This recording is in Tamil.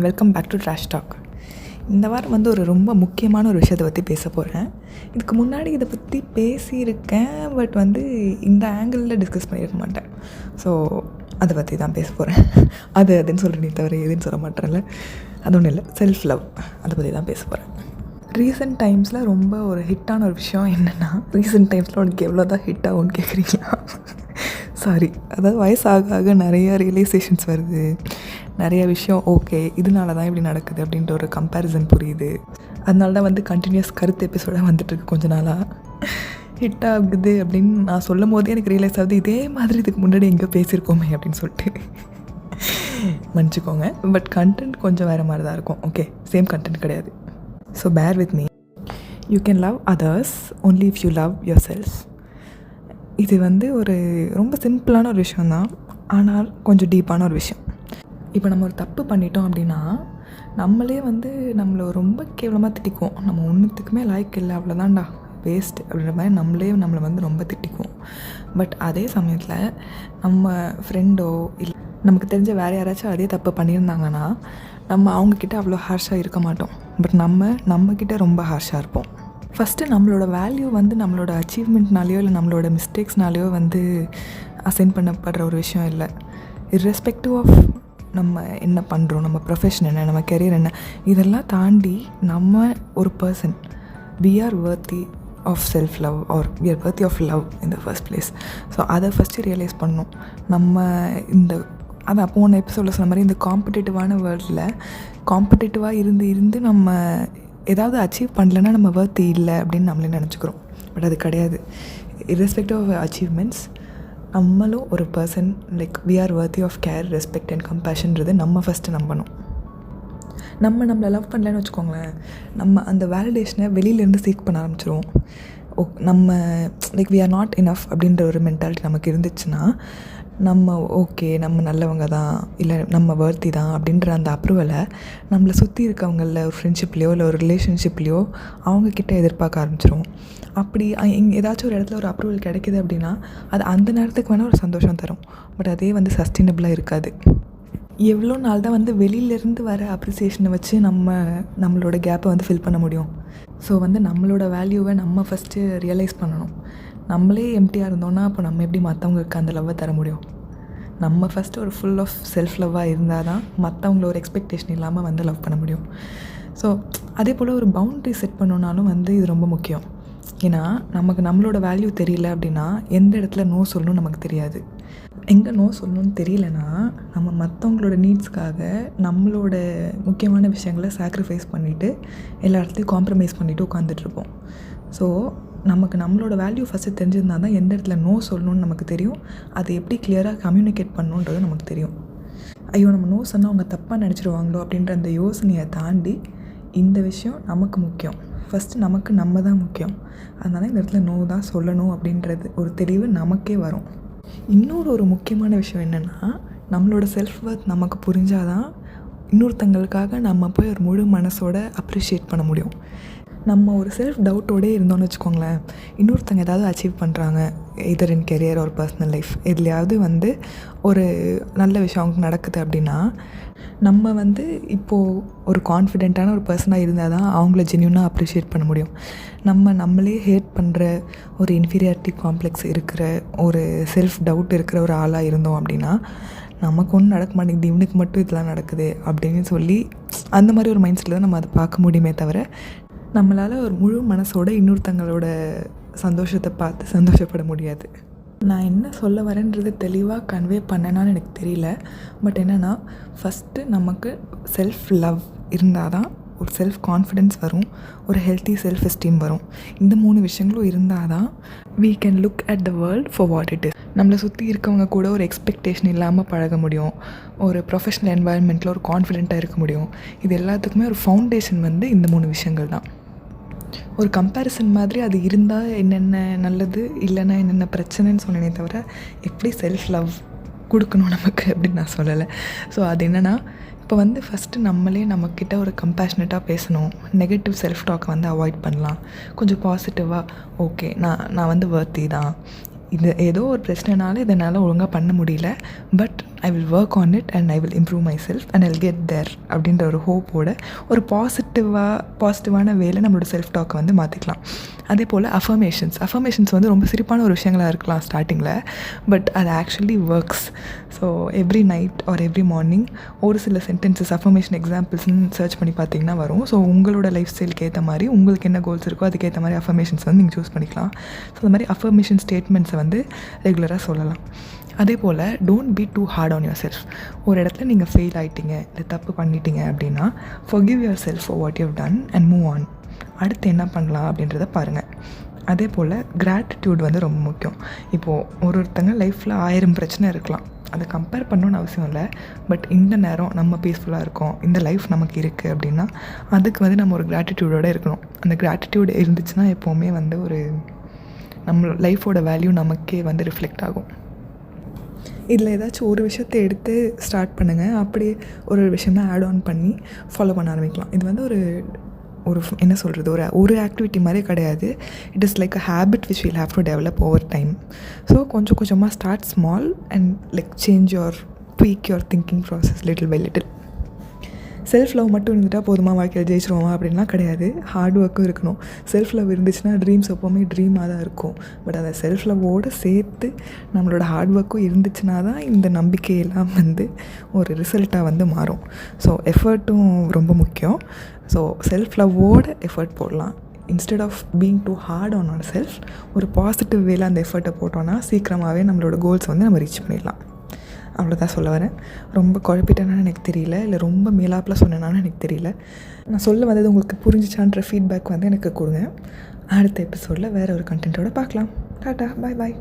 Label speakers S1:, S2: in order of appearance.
S1: Welcome back to trash talk. இந்த வாரம் ஒரு ரொம்ப முக்கியமான ஒரு விஷயத்தை பற்றி பேச போகிறேன். இதுக்கு முன்னாடி இதை பற்றி பேசியிருக்கேன், பட் இந்த ஆங்கிளில் டிஸ்கஸ் பண்ணியிருக்க மாட்டேன். ஸோ அதை பற்றி தான் பேச போகிறேன். அதுன்னு சொல்கிறேனே தவிர எதுன்னு சொல்ல மாட்டேன்ல. அது ஒன்றும் இல்லை, செல்ஃப் லவ், அதை பற்றி தான் பேச போகிறேன். ரீசெண்ட் டைம்ஸில் ரொம்ப ஒரு ஹிட்டான ஒரு விஷயம் என்னென்னா, ரீசெண்ட் டைம்ஸில் உனக்கு எவ்வளோ தான் ஹிட் ஆகும்னு கேட்குறீங்களா? சாரி, அதாவது வயசாக ஆக நிறையா ரியலைசேஷன்ஸ் வருது, நிறைய விஷயம் ஓகே இதனால தான் இப்படி நடக்குது அப்படின்ற ஒரு கம்பேரிசன் புரியுது. அதனால தான் கண்டினியூஸ் கருத்து எபிசோடாக வந்துட்டுருக்கு. கொஞ்ச நாளாக ஹிட் ஆகுது அப்படின்னு நான் சொல்லும் போதே எனக்கு ரியலைஸ் ஆகுது, இதே மாதிரி இதுக்கு முன்னாடி எங்கே பேசியிருக்கோமே அப்படின்னு சொல்லிட்டு மன்னிச்சிக்கோங்க. பட் கண்டென்ட் கொஞ்சம் வேறு மாதிரி தான் இருக்கும். ஓகே, சேம் கண்டென்ட் கிடையாது. So bear with me. You can love others only if you love your self. இது ஒரு ரொம்ப சிம்பிளான ஒரு விஷயந்தான், ஆனால் கொஞ்சம் டீப்பான ஒரு விஷயம். இப்போ நம்ம ஒரு தப்பு பண்ணிட்டோம் அப்படின்னா நம்மளே நம்மளை ரொம்ப கேவலமாக திட்டிக்குவோம். நம்ம ஒன்றுத்துக்குமே லாய்க்கு இல்லை, அவ்வளோதான்டா, வேஸ்ட் அப்படின்ற மாதிரி நம்மளை ரொம்ப திட்டிக்குவோம். பட் அதே சமயத்தில் நம்ம ஃப்ரெண்டோ இல்லை நமக்கு தெரிஞ்ச வேறு யாராச்சும் அதே தப்பு பண்ணியிருந்தாங்கன்னா நம்ம அவங்கக்கிட்ட அவ்வளோ ஹார்ஷாக இருக்க மாட்டோம். பட் நம்மக்கிட்ட ரொம்ப ஹார்ஷாக இருப்போம். ஃபஸ்ட்டு நம்மளோட வேல்யூ நம்மளோட அச்சீவ்மெண்ட்னாலேயோ இல்லை நம்மளோட மிஸ்டேக்ஸ்னாலேயோ அசைன் பண்ணப்படுற ஒரு விஷயம் இல்லை. இர்ரெஸ்பெக்டிவ் ஆஃப் நம்ம என்ன பண்ணுறோம், நம்ம ப்ரொஃபஷன் என்ன, நம்ம கெரியர் என்ன, இதெல்லாம் தாண்டி நம்ம ஒரு person, we are worthy of self love or we are worthy of love in the first place. So அதை ஃபஸ்ட்டு ரியலைஸ் பண்ணணும். நம்ம அதான் போன எபிசோடில் சொன்ன மாதிரி இந்த காம்படிட்டிவான வேர்ல்டில் காம்படிட்டிவாக இருந்து நம்ம ஏதாவது அச்சீவ் பண்ணலைன்னா நம்ம வர்த்தி இல்லை அப்படின்னு நம்மளே நினச்சிக்கிறோம். பட் அது கிடையாது. இர்ரெஸ்பெக்டிவ் ஆஃப் அச்சீவ்மெண்ட்ஸ் நம்மளும் ஒரு person, like we are worthy of care, respect and கம்பேஷன்றது நம்ம ஃபஸ்ட்டு நம்பணும். நம்மளை லவ் பண்ணலன்னு வச்சுக்கோங்களேன், நம்ம அந்த வேலிடேஷனை வெளியிலேருந்து சீக் பண்ண ஆரம்பிச்சிருவோம். நம்ம like we are not enough அப்படின்ற ஒரு மென்டாலிட்டி நமக்கு இருந்துச்சுன்னா நம்ம ஓகே, நம்ம நல்லவங்க தான், இல்லை நம்ம வர்த்தி தான் அப்படின்ற அந்த அப்ரூவலை நம்மளை சுற்றி இருக்கவங்களில் ஒரு ஃப்ரெண்ட்ஷிப்லேயோ இல்லை ஒரு ரிலேஷன்ஷிப்லேயோ அவங்கக்கிட்ட எதிர்பார்க்க ஆரம்பிச்சிருவோம். அப்படி ஏதாச்சும் ஒரு இடத்துல ஒரு அப்ரூவல் கிடைக்கிது அப்படின்னா அது அந்த நேரத்துக்கு வேணால் ஒரு சந்தோஷம் தரும். பட் அதே சஸ்டைனபிளாக இருக்காது. எவ்வளோ நாள் தான் வெளியிலேருந்து வர அப்ரிசியேஷனை வச்சு நம்மளோட கேப்பை ஃபில் பண்ண முடியும். ஸோ நம்மளோட வேல்யூவை நம்ம ஃபஸ்ட்டு ரியலைஸ் பண்ணணும். நம்மளே எம்டியாக இருந்தோன்னா அப்போ நம்ம எப்படி மற்றவங்களுக்கு அந்த லவ்வை தர முடியும்? நம்ம ஃபஸ்ட்டு ஒரு ஃபுல் ஆஃப் செல்ஃப் லவ்வாக இருந்தால் தான் மற்றவங்கள ஒரு எக்ஸ்பெக்டேஷன் இல்லாமல் லவ் பண்ண முடியும். ஸோ அதே போல் ஒரு பவுண்ட்ரி செட் பண்ணோன்னாலும் இது ரொம்ப முக்கியம். ஏன்னா நமக்கு நம்மளோட வேல்யூ தெரியல அப்படின்னா எந்த இடத்துல நோ சொல்லணும்னு நமக்கு தெரியாது. எங்கே நோ சொல்லணும்னு தெரியலனா நம்ம மற்றவங்களோட நீட்ஸ்க்காக நம்மளோட முக்கியமான விஷயங்களை சாக்ரிஃபைஸ் பண்ணிவிட்டு எல்லா இடத்துலையும் காம்ப்ரமைஸ் பண்ணிவிட்டு உட்காந்துட்ருப்போம். ஸோ நமக்கு நம்மளோட வேல்யூ ஃபஸ்ட்டு தெரிஞ்சிருந்தால் தான் எந்த இடத்துல நோ சொல்லணும்னு நமக்கு தெரியும். அதை எப்படி கிளியராக கம்யூனிகேட் பண்ணணுன்றது நமக்கு தெரியும். ஐயோ, நம்ம நோ சொன்னால் அவங்க தப்பாக நினச்சிருவாங்களோ அப்படின்ற அந்த யோசனையை தாண்டி இந்த விஷயம் நமக்கு முக்கியம், ஃபஸ்ட்டு நமக்கு நம்ம தான் முக்கியம். அதனால் இந்த இடத்துல நோ தான் சொல்லணும் அப்படின்றது ஒரு தெளிவு நமக்கே வரும். இன்னொரு முக்கியமான விஷயம் என்னென்னா, நம்மளோட செல்ஃப் ஒர்த் நமக்கு புரிஞ்சாதான் இன்னொருத்தங்களுக்காக நம்ம போய் ஒரு முழு மனசோட அப்ரிஷியேட் பண்ண முடியும். நம்ம ஒரு செல்ஃப் டவுட்டோடே இருந்தோன்னு வச்சுக்கோங்களேன், இன்னொருத்தங்க ஏதாவது அச்சீவ் பண்ணுறாங்க, எதர் இன் கெரியர் ஒரு பர்சனல் லைஃப் எதுலையாவது ஒரு நல்ல விஷயம் அவங்களுக்கு நடக்குது அப்படின்னா நம்ம இப்போது ஒரு கான்ஃபிடென்ட்டான ஒரு பர்சனாக இருந்தால் தான் அவங்கள ஜென்யூனாக அப்ரிஷியேட் பண்ண முடியும். நம்மளே ஹேட் பண்ணுற ஒரு இன்ஃபீரியாரிட்டி காம்ப்ளெக்ஸ் இருக்கிற ஒரு செல்ஃப் டவுட் இருக்கிற ஒரு ஆளாக இருந்தோம் அப்படின்னா நமக்கு ஒன்றும் நடக்க மாட்டேங்குது, இவனுக்கு மட்டும் இதெல்லாம் நடக்குது அப்படின்னு சொல்லி அந்த மாதிரி ஒரு மைண்ட் செட்டில் தான் நம்ம அதை பார்க்க முடியுமே தவிர நம்மளால் ஒரு முழு மனசோட இன்னொருத்தங்களோட சந்தோஷத்தை பார்த்து சந்தோஷப்பட முடியாது. நான் என்ன சொல்ல வரேன்றது தெளிவாக கன்வே பண்ணேனான்னு எனக்கு தெரியல. பட் என்னென்னா, ஃபஸ்ட்டு நமக்கு செல்ஃப் லவ் இருந்தால் தான் ஒரு செல்ஃப் கான்ஃபிடென்ஸ் வரும், ஒரு ஹெல்த்தி செல்ஃப் எஸ்டீம் வரும். இந்த 3 விஷயங்களும் இருந்தால் தான் we can look at the world for what it is. நம்மளை சுற்றி இருக்கவங்க கூட ஒரு எக்ஸ்பெக்டேஷன் இல்லாமல் பழக முடியும், ஒரு ப்ரொஃபஷ்னல் என்வாயன்மெண்ட்டில் ஒரு கான்ஃபிடென்ட்டாக இருக்க முடியும். இது எல்லாத்துக்குமே ஒரு ஃபவுண்டேஷன் இந்த 3 விஷயங்கள் தான். ஒரு கம்பேரிசன் மாதிரி அது இருந்தால் என்னென்ன நல்லது, இல்லைன்னா என்னென்ன பிரச்சனைன்னு சொன்னேனே தவிர எப்படி செல்ஃப் லவ் கொடுக்கணும் நமக்கு அப்படின்னு நான் சொல்லலை. ஸோ அது என்னென்னா, இப்போ ஃபஸ்ட்டு நம்மளே நம்மக்கிட்ட ஒரு கம்பேஷனேட்டாக பேசணும். நெகட்டிவ் செல்ஃப் டாக்கை அவாய்ட் பண்ணலாம். கொஞ்சம் பாசிட்டிவாக ஓகே, நான் வர்த்தி தான், இது ஏதோ ஒரு பிரச்சனைனால இதனால் ஒழுங்காக பண்ண முடியல, but I will work on it and I will improve myself and I will get there அப்படின்ற ஒரு ஹோப்போட ஒரு பாசிட்டிவான வேலை நம்மளோட செல்ஃப் டாக்கை வந்து மாற்றிக்கலாம். அதே போல் அஃபர்மேஷன்ஸ் வந்து ரொம்ப சிரிப்பான ஒரு விஷயங்களாக இருக்கலாம் ஸ்டார்டிங்கில், பட் அது actually works. So every night or every morning ஒரு சில சென்டென்சஸ் அஃபர்மேஷன் எக்ஸாம்பிள்ஸ்னு சர்ச் பண்ணி பார்த்தீங்கன்னா வரும். ஸோ உங்களோட லைஃப் ஸ்டைலுக்கு ஏற்ற மாதிரி உங்களுக்கு என்ன கோல்ஸ் இருக்கோ அதுக்கேற்ற மாதிரி அஃபர்மேஷன்ஸ் வந்து நீங்கள் சூஸ் பண்ணிக்கலாம். ஸோ அந்த மாதிரி அஃபர்மேஷன் ஸ்டேட்மெண்ட்ஸை வந்து ரெகுலராக சொல்லலாம். அதே போல் don't be too hard on yourself. ஒரு இடத்துல நீங்கள் ஃபெயில் ஆகிட்டீங்க, இல்லை தப்பு பண்ணிட்டீங்க அப்படின்னா forgive yourself for what you have done and move on. அடுத்து என்ன பண்ணலாம் அப்படின்றத பாருங்கள். அதே போல் கிராட்டிடியூட் வந்து ரொம்ப முக்கியம். இப்போது ஒருத்தங்க லைஃப்பில் 1000 பிரச்சனை இருக்கலாம், அதை கம்பேர் பண்ணணுன்னு அவசியம் இல்லை. பட் இந்த நேரம் நம்ம பீஸ்ஃபுல்லாக இருக்கோம், இந்த லைஃப் நமக்கு இருக்குது அப்படின்னா அதுக்கு வந்து நம்ம ஒரு கிராட்டிடியூடோடு இருக்கணும். அந்த கிராட்டிடியூட் இருந்துச்சுன்னா எப்போவுமே வந்து ஒரு நம்ம லைஃபோட வேல்யூ நமக்கே வந்து ரிஃப்ளெக்ட் ஆகும். இதில் ஏதாச்சும் ஒரு விஷயத்தை எடுத்து ஸ்டார்ட் பண்ணுங்கள், அப்படியே ஒரு விஷயம் தான் ஆட் ஆன் பண்ணி ஃபாலோ பண்ண ஆரம்பிக்கலாம். இது வந்து ஒரு என்ன சொல்கிறது, ஒரு ஆக்டிவிட்டி மாதிரி கிடையாது. It is like a habit which will have to develop over time. So கொஞ்சம் கொஞ்சமாக start small and like tweak your thinking process little by little. Self love மட்டும் இருந்துட்டால் போதுமா வாழ்க்கையில் ஜெயிச்சிருவோமா அப்படின்லாம் கிடையாது. ஹார்ட் ஒர்க்கும் இருக்கணும். செல்ஃப் லவ் இருந்துச்சுன்னா ட்ரீம்ஸ் எப்போவுமே ட்ரீமாக தான் இருக்கும். பட் அதை செல்ஃப் லவ்வோடு சேர்த்து நம்மளோட ஹார்ட் ஒர்க்கும் இருந்துச்சுன்னா தான் இந்த நம்பிக்கையெல்லாம் வந்து ஒரு ரிசல்ட்டாக வந்து மாறும். ஸோ எஃபர்ட்டும் ரொம்ப முக்கியம். ஸோ செல்ஃப் லவ்வோட எஃபர்ட் போடலாம். Instead of being too hard on our self, ஒரு பாசிட்டிவ் வேல அந்த எஃபர்ட்டை போட்டோன்னா சீக்கிரமாகவே நம்மளோட கோல்ஸ் வந்து நம்ம ரீச் பண்ணிடலாம். அவ்வளோதான் சொல்ல வரேன். ரொம்ப குழப்பிட்டேனான்னு எனக்கு தெரியல, இல்லை ரொம்ப மேலாப்பில் சொன்னேனான்னு எனக்கு தெரியல. நான் சொல்ல வந்தது உங்களுக்கு புரிஞ்சிச்சான்ற ஃபீட்பேக் வந்து எனக்கு கொடுங்க. அடுத்த எபிசோடில் வேறு ஒரு கண்டென்ட்டோடு பார்க்கலாம். டாட்டா, பாய் பாய்.